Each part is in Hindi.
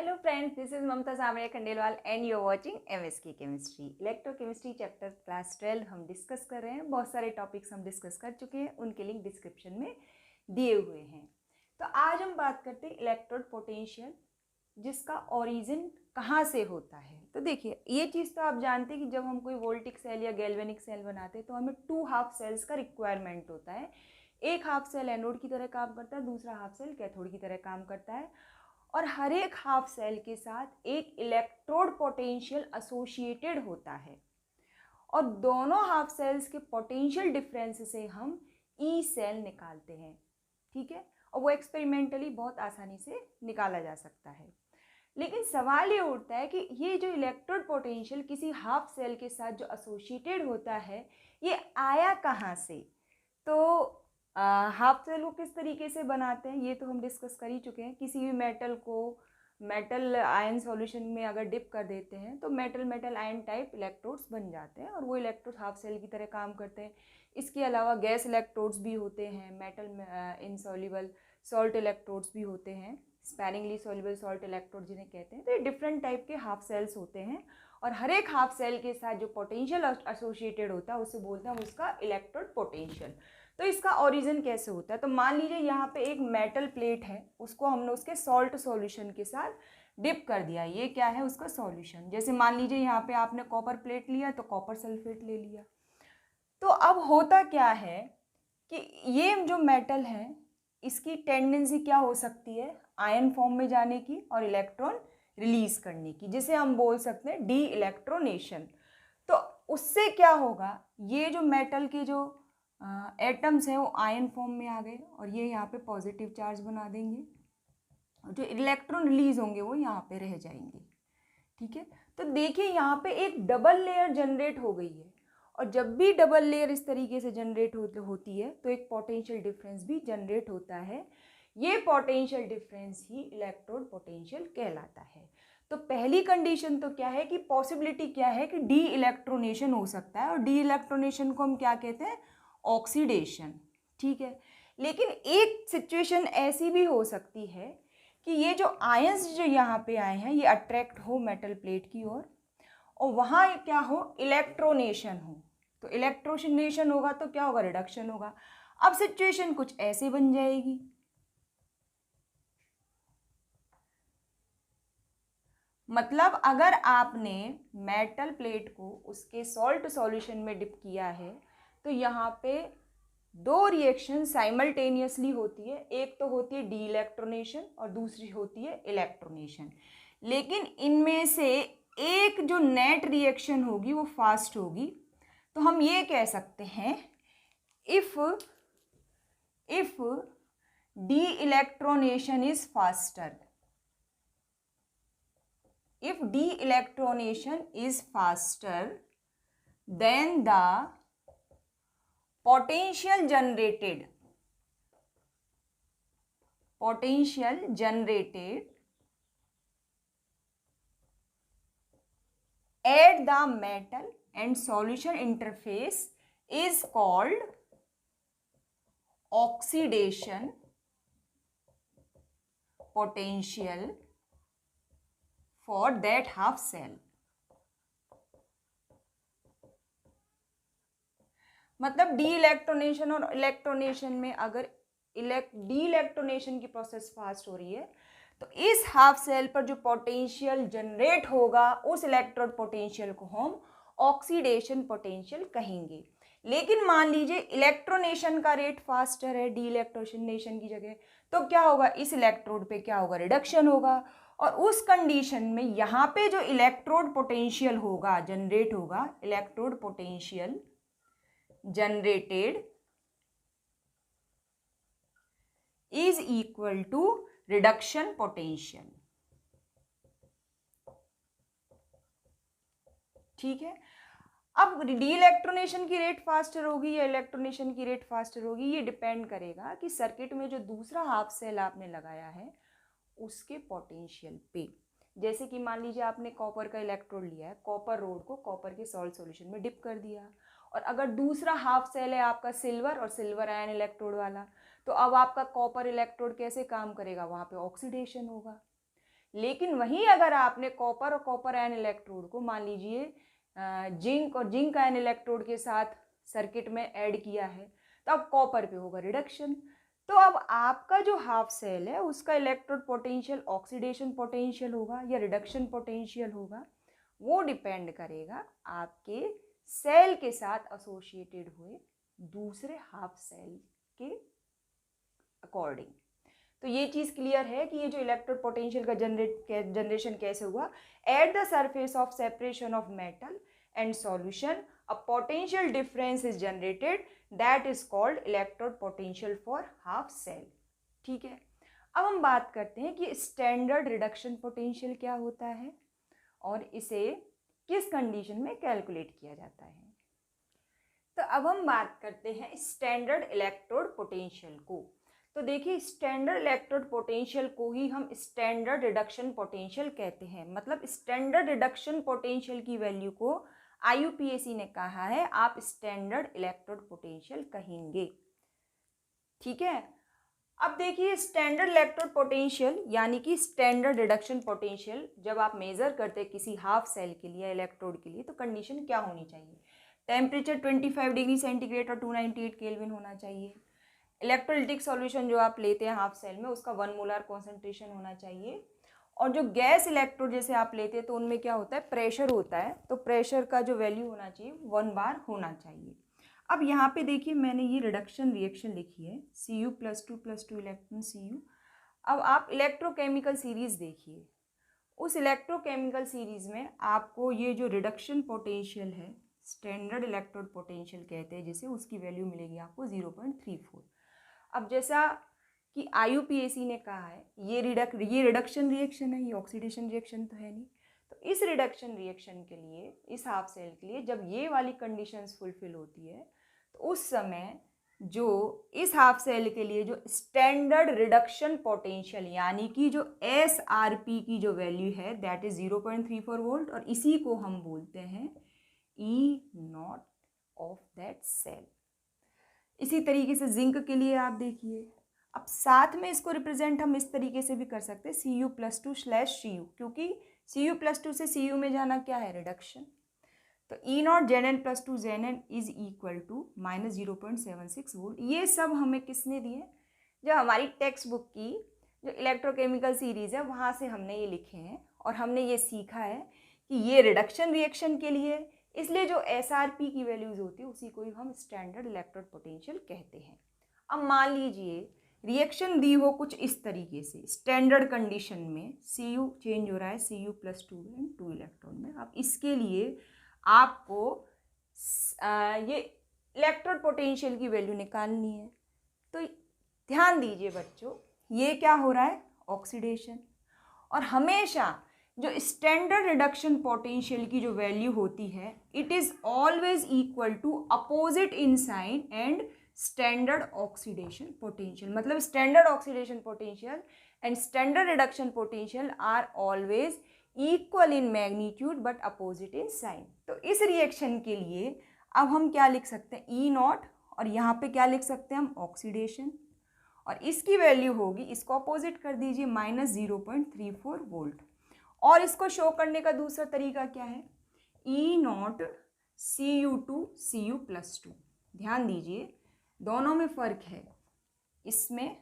Hello friends, this is Mamta Samria Khandelwal and you're watching MSK Chemistry. Electrochemistry chapter class 12 हम डिस्कस कर रहे हैं। बहुत सारे टॉपिक्स हम डिस्कस कर चुके हैं, उनके लिंक डिस्क्रिप्शन में दिए हुए हैं। तो आज हम बात करते हैं इलेक्ट्रोड पोटेंशियल, जिसका ओरिजिन कहाँ से होता है। तो देखिए, ये चीज़ तो आप जानते हैं कि जब हम कोई वोल्टिक सेल या गैल्वेनिक सेल बनाते हैं तो हमें 2 हाफ सेल्स का रिक्वायरमेंट होता है। एक हाफ सेल एनोड की तरह काम करता है, दूसरा हाफ सेल कैथोड की तरह काम करता है, और हर एक हाफ सेल के साथ एक इलेक्ट्रोड पोटेंशियल एसोसिएटेड होता है। और दोनों हाफ सेल्स के पोटेंशियल डिफरेंस से हम ई सेल निकालते हैं, ठीक है। और वो एक्सपेरिमेंटली बहुत आसानी से निकाला जा सकता है। लेकिन सवाल ये उठता है कि ये जो इलेक्ट्रोड पोटेंशियल किसी हाफ सेल के साथ जो एसोसिएटेड होता है, ये आया कहाँ से। तो हाफ सेल को किस तरीके से बनाते हैं ये तो हम डिस्कस कर ही चुके हैं। किसी भी मेटल को मेटल आयन सॉल्यूशन में अगर डिप कर देते हैं तो मेटल आयन टाइप इलेक्ट्रोड्स बन जाते हैं, और वो इलेक्ट्रोड हाफ सेल की तरह काम करते हैं। इसके अलावा गैस इलेक्ट्रोड्स भी होते हैं, मेटल इनसॉल्युबल सॉल्ट इलेक्ट्रोड्स भी होते हैं, स्पैनिंगली सॉल्युबल सॉल्ट इलेक्ट्रोड जिन्हें कहते हैं। तो ये डिफरेंट टाइप के हाफ सेल्स होते हैं, और हर एक हाफ सेल के साथ जो पोटेंशियल एसोसिएटेड होता है उसे बोलते हैं उसका इलेक्ट्रोड पोटेंशियल। तो इसका ओरिजिन कैसे होता है, तो मान लीजिए यहाँ पे एक मेटल प्लेट है, उसको हमने उसके सॉल्ट सॉल्यूशन के साथ डिप कर दिया। ये क्या है, उसका सॉल्यूशन। जैसे मान लीजिए यहाँ पे आपने कॉपर प्लेट लिया तो कॉपर सल्फेट ले लिया। तो अब होता क्या है कि ये जो मेटल है इसकी टेंडेंसी क्या हो सकती है, आयन फॉर्म में जाने की और इलेक्ट्रॉन रिलीज करने की, जिसे हम बोल सकते हैं डी इलेक्ट्रोनेशन। तो उससे क्या होगा, ये जो मेटल के जो एटम्स हैं वो आयन फॉर्म में आ गए, और ये यहाँ पे पॉजिटिव चार्ज बना देंगे, और जो इलेक्ट्रॉन रिलीज होंगे वो यहाँ पे रह जाएंगे, ठीक है। तो देखिए यहाँ पे एक डबल लेयर जनरेट हो गई है, और जब भी डबल लेयर इस तरीके से जनरेट होती है तो एक पोटेंशियल डिफरेंस भी जनरेट होता है। ये पोटेंशियल डिफरेंस ही इलेक्ट्रोड पोटेंशियल कहलाता है। तो पहली कंडीशन तो क्या है कि पॉसिबिलिटी क्या है कि डी इलेक्ट्रोनेशन हो सकता है, और डी इलेक्ट्रोनेशन को हम क्या कहते हैं, ऑक्सीडेशन, ठीक है। लेकिन एक सिचुएशन ऐसी भी हो सकती है कि ये जो आयंस जो यहाँ पे आए हैं ये अट्रैक्ट हो मेटल प्लेट की ओर, और वहाँ क्या हो, इलेक्ट्रोनेशन हो। तो इलेक्ट्रोनेशन होगा तो क्या होगा, रिडक्शन होगा। अब सिचुएशन कुछ ऐसे बन जाएगी, मतलब अगर आपने मेटल प्लेट को उसके सॉल्ट सॉल्यूशन में डिप किया है तो यहाँ पे 2 रिएक्शन साइमल्टेनियसली होती है। एक तो होती है डी इलेक्ट्रोनेशन और दूसरी होती है इलेक्ट्रोनेशन। लेकिन इनमें से एक जो नेट रिएक्शन होगी वो फास्ट होगी। तो हम ये कह सकते हैं if de-electronation is faster, if de-electronation is faster then the potential generated at the metal and solution interface is called oxidation potential for that half cell। मतलब डी इलेक्ट्रोनेशन और इलेक्ट्रोनेशन में अगर डी इलेक्ट्रोनेशन की प्रोसेस फास्ट हो रही है तो इस हाफ सेल पर जो पोटेंशियल जनरेट होगा उस इलेक्ट्रोड पोटेंशियल को हम ऑक्सीडेशन पोटेंशियल कहेंगे। लेकिन मान लीजिए इलेक्ट्रोनेशन का रेट फास्टर है डी इलेक्ट्रोनेशन की जगह, तो क्या होगा, इस इलेक्ट्रोड पे क्या होगा, रिडक्शन होगा। और उस कंडीशन में यहाँ पे जो इलेक्ट्रोड पोटेंशियल होगा, जनरेट होगा, electrode potential generated is equal to reduction potential, ठीक है। अब डी इलेक्ट्रोनेशन की रेट फास्टर होगी या इलेक्ट्रोनेशन की रेट फास्टर होगी, ये डिपेंड करेगा कि सर्किट में जो दूसरा हाफ सेल आपने लगाया है उसके पोटेंशियल पे। जैसे कि मान लीजिए आपने कॉपर का इलेक्ट्रोड लिया है, कॉपर रोड को कॉपर के सॉल्ट सॉल्यूशन में डिप कर दिया, और अगर दूसरा हाफ सेल है आपका सिल्वर और सिल्वर आयन इलेक्ट्रोड वाला, तो अब आपका कॉपर इलेक्ट्रोड कैसे काम करेगा, वहाँ पे ऑक्सीडेशन होगा। लेकिन वहीं अगर आपने कॉपर और कॉपर आयन इलेक्ट्रोड को मान लीजिए जिंक और जिंक आयन इलेक्ट्रोड के साथ सर्किट में ऐड किया है, तो अब कॉपर पे होगा रिडक्शन। तो अब आपका जो हाफ सेल है उसका इलेक्ट्रोड पोटेंशियल ऑक्सीडेशन पोटेंशियल होगा या रिडक्शन पोटेंशियल होगा, वो डिपेंड करेगा आपके सेल के साथ एसोसिएटेड हुए दूसरे हाफ सेल के अकॉर्डिंग। तो ये चीज़ क्लियर है कि ये जो इलेक्ट्रोड पोटेंशियल का जनरेशन कैसे हुआ, at the surface of separation of metal and solution a potential difference is generated that is called electrode potential for half cell. ठीक है, अब हम बात करते हैं कि स्टैंडर्ड रिडक्शन पोटेंशियल क्या होता है और इसे किस कंडीशन में कैलकुलेट किया जाता है। तो अब हम बात करते हैं स्टैंडर्ड इलेक्ट्रोड पोटेंशियल को। तो देखिए, स्टैंडर्ड इलेक्ट्रोड पोटेंशियल को ही हम स्टैंडर्ड रिडक्शन पोटेंशियल कहते हैं। मतलब स्टैंडर्ड रिडक्शन पोटेंशियल की वैल्यू को IUPAC ने कहा है आप स्टैंडर्ड इलेक्ट्रोड पोटेंशियल कहेंगे। ठीक है, अब देखिए स्टैंडर्ड इलेक्ट्रोड पोटेंशियल यानी कि स्टैंडर्ड रिडक्शन पोटेंशियल जब आप मेजर करते हैं किसी हाफ सेल के लिए इलेक्ट्रोड के लिए, तो कंडीशन क्या होनी चाहिए? टेम्परेचर 25 डिग्री सेंटीग्रेड और 298 केल्विन होना चाहिए। इलेक्ट्रोलिटिक सॉल्यूशन जो आप लेते हैं हाफ सेल में उसका 1 मोलर कॉन्सेंट्रेशन होना चाहिए। और जो गैस इलेक्ट्रोड जैसे आप लेते हैं तो उनमें क्या होता है, प्रेशर होता है, तो प्रेशर का जो वैल्यू होना चाहिए 1 बार होना चाहिए। अब यहाँ पे देखिए मैंने ये रिडक्शन रिएक्शन लिखी है Cu+2 इलेक्ट्रॉन Cu। अब आप इलेक्ट्रोकेमिकल सीरीज देखिए, उस इलेक्ट्रोकेमिकल सीरीज में आपको ये जो रिडक्शन पोटेंशियल है, स्टैंडर्ड इलेक्ट्रोड पोटेंशियल कहते हैं जिसे, उसकी वैल्यू मिलेगी आपको 0.34। अब जैसा कि IUPAC ने कहा है ये रिडक्शन रिएक्शन है, ये ऑक्सीडेशन रिएक्शन तो है नहीं। तो इस रिडक्शन रिएक्शन के लिए, इस हाफ सेल के लिए जब ये वाली कंडीशंस फुलफिल होती है तो उस समय जो इस हाफ सेल के लिए जो स्टैंडर्ड रिडक्शन पोटेंशियल यानी कि जो SRP की जो वैल्यू है दैट इज 0.34 वोल्ट, और इसी को हम बोलते हैं E0 ऑफ दैट सेल। इसी तरीके से जिंक के लिए आप देखिए, अब साथ में इसको रिप्रेजेंट हम इस तरीके से भी कर सकते हैं Cu+2/Cu, क्योंकि Cu+2 से Cu में जाना क्या है, रिडक्शन। तो E0 Zn+2 Zn is equal to -0.76 volt. ये सब हमें किसने दिए, जो हमारी टेक्स्ट बुक की जो इलेक्ट्रोकेमिकल सीरीज है वहाँ से हमने ये लिखे हैं और हमने ये सीखा है कि ये रिडक्शन रिएक्शन के लिए, इसलिए जो SRP की वैल्यूज़ होती है उसी को ही हम स्टैंडर्ड इलेक्ट्रोड पोटेंशियल कहते हैं। अब मान लीजिए रिएक्शन दी हो कुछ इस तरीके से, स्टैंडर्ड कंडीशन में Cu चेंज हो रहा है Cu+2 एंड 2 इलेक्ट्रॉन में। अब इसके लिए आपको ये इलेक्ट्रोड पोटेंशियल की वैल्यू निकालनी है। तो ध्यान दीजिए बच्चों, ये क्या हो रहा है, ऑक्सीडेशन। और हमेशा जो स्टैंडर्ड रिडक्शन पोटेंशियल की जो वैल्यू होती है it is always equal to opposite in sign and standard oxidation potential. मतलब standard oxidation potential and standard reduction potential are always equal in magnitude but opposite in sign. तो इस रिएक्शन के लिए अब हम क्या लिख सकते हैं, E0, और यहाँ पे क्या लिख सकते हैं हम, ऑक्सीडेशन, और इसकी वैल्यू होगी, इसको अपोजिट कर दीजिए, -0.34 वोल्ट। और इसको शो करने का दूसरा तरीका क्या है, E0 Cu2 Cu+2। ध्यान दीजिए दोनों में फ़र्क है, इसमें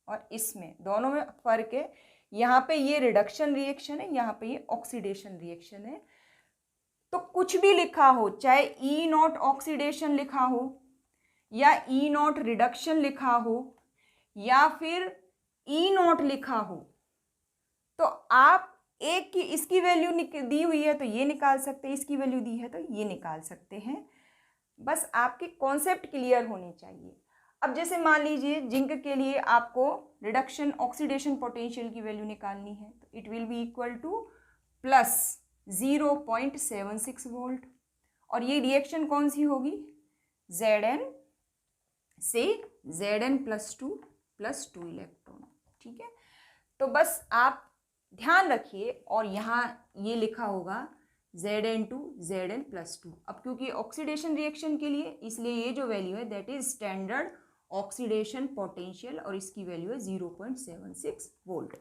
और इसमें दोनों में फ़र्क है। यहाँ पे ये रिडक्शन रिएक्शन है, यहाँ पे ये ऑक्सीडेशन रिएक्शन है। तो कुछ भी लिखा हो, चाहे E0 ऑक्सीडेशन लिखा हो या E0 रिडक्शन लिखा हो या फिर E0 लिखा हो, तो आप एक की इसकी वैल्यू दी हुई है तो ये निकाल सकते हैं, इसकी वैल्यू दी है तो ये निकाल सकते हैं। बस आपकी कॉन्सेप्ट क्लियर होनी चाहिए। अब जैसे मान लीजिए जिंक के लिए आपको रिडक्शन ऑक्सीडेशन पोटेंशियल की वैल्यू निकालनी है, तो it will be equal to +0.76 volt. और ये रिएक्शन कौन सी होगी, Zn से Zn+2 इलेक्ट्रॉन। ठीक है, तो बस आप ध्यान रखिए, और यहाँ ये लिखा होगा Zn2 Zn+2। अब क्योंकि ऑक्सीडेशन रिएक्शन के लिए, इसलिए ये जो वैल्यू है that is standard oxidation potential और इसकी वैल्यू है 0.76 वोल्ट।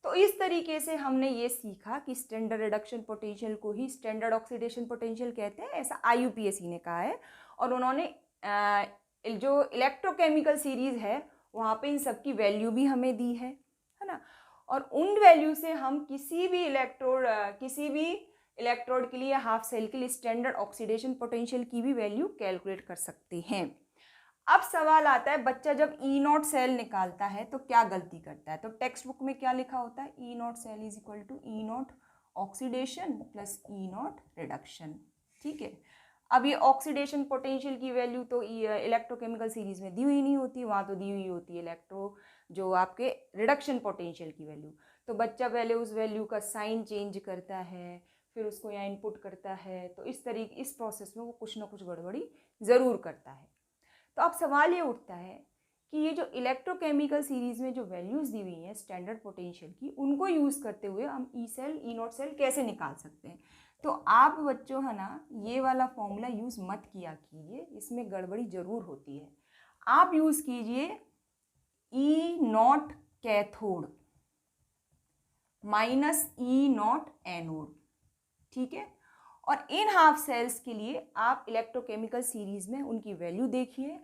तो इस तरीके से हमने ये सीखा कि स्टैंडर्ड रिडक्शन पोटेंशियल को ही स्टैंडर्ड ऑक्सीडेशन पोटेंशियल कहते हैं, ऐसा IUPAC ने कहा है। और उन्होंने जो इलेक्ट्रोकेमिकल सीरीज है वहाँ पे इन सब की वैल्यू भी हमें दी है ना। और उन वैल्यू से हम किसी भी इलेक्ट्रोड के लिए, हाफ सेल के लिए स्टैंडर्ड ऑक्सीडेशन पोटेंशियल की भी वैल्यू कैलकुलेट कर सकते हैं। अब सवाल आता है, बच्चा जब E0 सेल निकालता है तो क्या गलती करता है? तो टेक्स्ट बुक में क्या लिखा होता है? E0 cell is equal to E0 oxidation plus E0 reduction. ठीक है, अब ये ऑक्सीडेशन पोटेंशियल की वैल्यू तो इलेक्ट्रोकेमिकल सीरीज में दी हुई नहीं होती, वहाँ तो दी हुई होती है जो आपके रिडक्शन पोटेंशियल की वैल्यू। तो बच्चा पहले उस वैल्यू का साइन चेंज करता है, फिर उसको यहाँ इनपुट करता है। तो इस प्रोसेस में वो कुछ ना कुछ गड़बड़ी ज़रूर करता है। तो अब सवाल ये उठता है कि ये जो इलेक्ट्रोकेमिकल सीरीज में जो वैल्यूज़ दी हुई हैं स्टैंडर्ड पोटेंशियल की, उनको यूज़ करते हुए हम E0 सेल कैसे निकाल सकते हैं? तो आप बच्चों है ना, ये वाला फॉर्मूला यूज़ मत किया कीजिए, इसमें गड़बड़ी ज़रूर होती है। आप यूज़ कीजिए E0 cathode minus E0 anode. ठीक है, और इन हाफ सेल्स के लिए आप इलेक्ट्रोकेमिकल सीरीज में उनकी वैल्यू देखिए।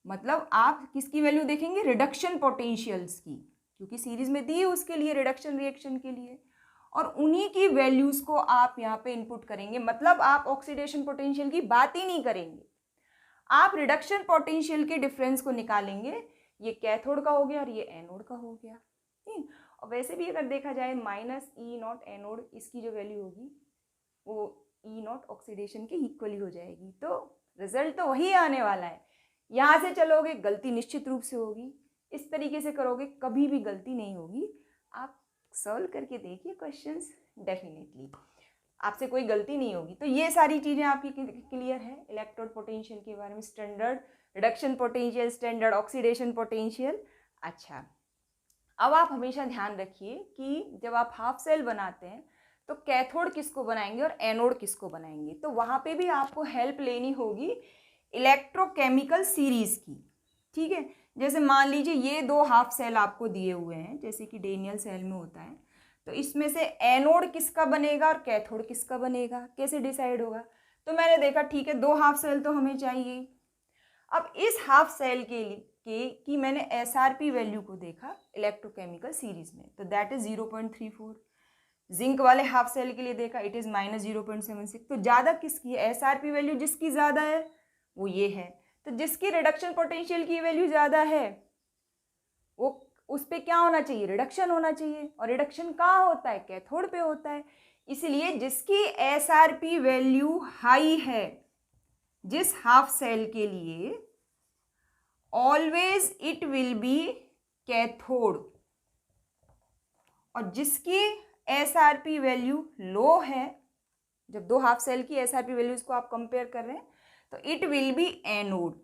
मतलब आप किसकी वैल्यू देखेंगे? रिडक्शन पोटेंशियल्स की, क्योंकि सीरीज में दी है उसके लिए, रिडक्शन रिएक्शन के लिए। और उन्हीं की वैल्यूज़ को आप यहाँ पे इनपुट करेंगे। मतलब आप ऑक्सीडेशन पोटेंशियल की बात ही नहीं करेंगे, आप रिडक्शन पोटेंशियल के डिफरेंस को निकालेंगे। ये कैथोड का हो गया और ये एनोड का हो गया। ठीक, और वैसे भी अगर देखा जाए माइनस E0 एनोड, इसकी जो वैल्यू होगी वो E0 ऑक्सीडेशन के इक्वली हो जाएगी। तो रिजल्ट तो वही आने वाला है। यहाँ से चलोगे गलती निश्चित रूप से होगी, इस तरीके से करोगे कभी भी गलती नहीं होगी। आप सॉल्व करके देखिए क्वेश्चंस, डेफिनेटली आपसे कोई गलती नहीं होगी। तो ये सारी चीज़ें आपकी क्लियर है इलेक्ट्रोड पोटेंशियल के बारे में, standard reduction potential, standard oxidation potential. अच्छा, अब आप हमेशा ध्यान रखिए कि जब आप हाफ सेल बनाते हैं तो कैथोड किसको बनाएंगे और एनोड किसको बनाएंगे। तो वहाँ पे भी आपको हेल्प लेनी होगी इलेक्ट्रोकेमिकल सीरीज की। ठीक है, जैसे मान लीजिए ये दो हाफ सेल आपको दिए हुए हैं, जैसे कि डेनियल सेल में होता है। तो इसमें से एनोड किसका बनेगा और कैथोड किसका बनेगा, कैसे डिसाइड होगा? तो मैंने देखा ठीक है, दो हाफ सेल तो हमें चाहिए। अब इस हाफ सेल की मैंने SRP वैल्यू को देखा इलेक्ट्रोकेमिकल सीरीज में, तो दैट इज 0.34। जिंक वाले हाफ सेल के लिए देखा, इट इज -0.76। तो ज़्यादा किसकी है? SRP वैल्यू जिसकी ज़्यादा है वो ये है। तो जिसकी रिडक्शन पोटेंशियल की वैल्यू ज़्यादा है वो उस पर क्या होना चाहिए? रिडक्शन होना चाहिए। और रिडक्शन कहाँ होता है? कैथोड पे होता है। इसलिए जिसकी SRP वैल्यू हाई है जिस हाफ सेल के लिए, always it will B cathode. और जिसकी SRP वैल्यू लो है, जब दो हाफ सेल की SRP वैल्यूज को आप कंपेयर कर रहे हैं, तो इट विल बी एनोड।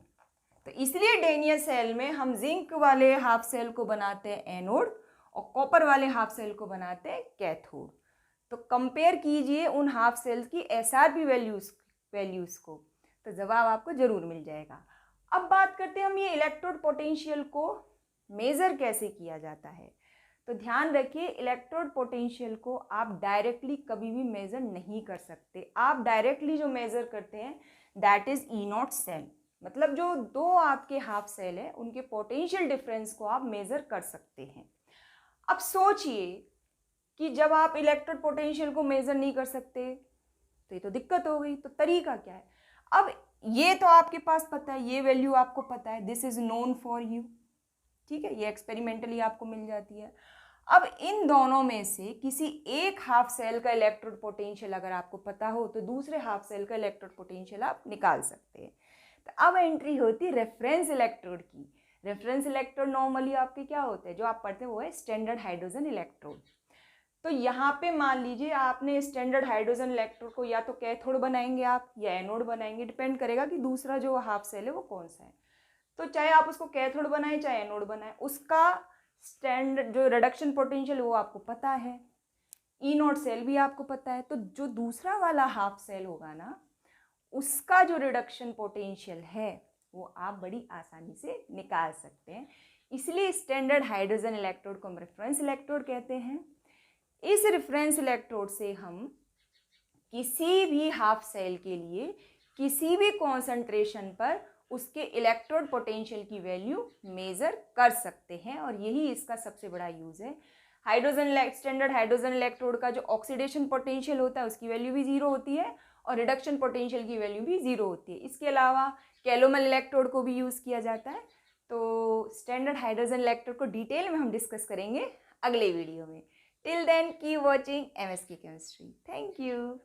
तो इसलिए डेनियल सेल में हम जिंक वाले हाफ सेल को बनाते हैं एनोड और कॉपर वाले हाफ सेल को बनाते हैं कैथोड। तो कंपेयर कीजिए उन हाफ सेल्स की SRP वैल्यूज को, तो जवाब आपको जरूर मिल जाएगा। अब बात करते हैं हम ये इलेक्ट्रोड पोटेंशियल को मेज़र कैसे किया जाता है। तो ध्यान रखिए, इलेक्ट्रोड पोटेंशियल को आप डायरेक्टली कभी भी मेज़र नहीं कर सकते। आप डायरेक्टली जो मेज़र करते हैं दैट इज़ E0 सेल। मतलब जो दो आपके हाफ सेल है उनके पोटेंशियल डिफरेंस को आप मेज़र कर सकते हैं। अब सोचिए कि जब आप इलेक्ट्रोड पोटेंशियल को मेज़र नहीं कर सकते तो ये तो दिक्कत हो गई। तो तरीका क्या है? अब ये तो आपके पास पता है, ये वैल्यू आपको पता है, this is known for you. ठीक है, ये एक्सपेरिमेंटली आपको मिल जाती है। अब इन दोनों में से किसी एक हाफ सेल का इलेक्ट्रोड पोटेंशियल अगर आपको पता हो तो दूसरे हाफ सेल का इलेक्ट्रोड पोटेंशियल आप निकाल सकते हैं। तो अब एंट्री होती रेफरेंस इलेक्ट्रोड की। रेफरेंस इलेक्ट्रोड नॉर्मली आपके क्या होते हैं, जो आप पढ़ते हैं वो है स्टैंडर्ड हाइड्रोजन इलेक्ट्रोड। तो यहाँ पे मान लीजिए आपने स्टैंडर्ड हाइड्रोजन इलेक्ट्रोड को या तो कैथोड बनाएंगे आप या एनोड बनाएंगे, डिपेंड करेगा कि दूसरा जो हाफ सेल है वो कौन सा है। तो चाहे आप उसको कैथोड बनाएं चाहे एनोड बनाएं, उसका स्टैंडर्ड जो रिडक्शन पोटेंशियल वो आपको पता है, E0 सेल भी आपको पता है। तो जो दूसरा वाला हाफ सेल होगा ना, उसका जो रिडक्शन पोटेंशियल है वो आप बड़ी आसानी से निकाल सकते हैं। इसलिए स्टैंडर्ड हाइड्रोजन इलेक्ट्रोड को हम रेफरेंस इलेक्ट्रोड कहते हैं। इस रेफरेंस इलेक्ट्रोड से हम किसी भी हाफ सेल के लिए किसी भी कॉन्सेंट्रेशन पर उसके इलेक्ट्रोड पोटेंशियल की वैल्यू मेजर कर सकते हैं, और यही इसका सबसे बड़ा यूज़ है। स्टैंडर्ड हाइड्रोजन इलेक्ट्रोड का जो ऑक्सीडेशन पोटेंशियल होता है उसकी वैल्यू भी जीरो होती है और रिडक्शन पोटेंशियल की वैल्यू भी जीरो होती है। इसके अलावा कैलोमल इलेक्ट्रोड को भी यूज़ किया जाता है। तो स्टैंडर्ड हाइड्रोजन इलेक्ट्रोड को डिटेल में हम डिस्कस करेंगे अगले वीडियो में। Till then keep watching MSK chemistry. Thank you.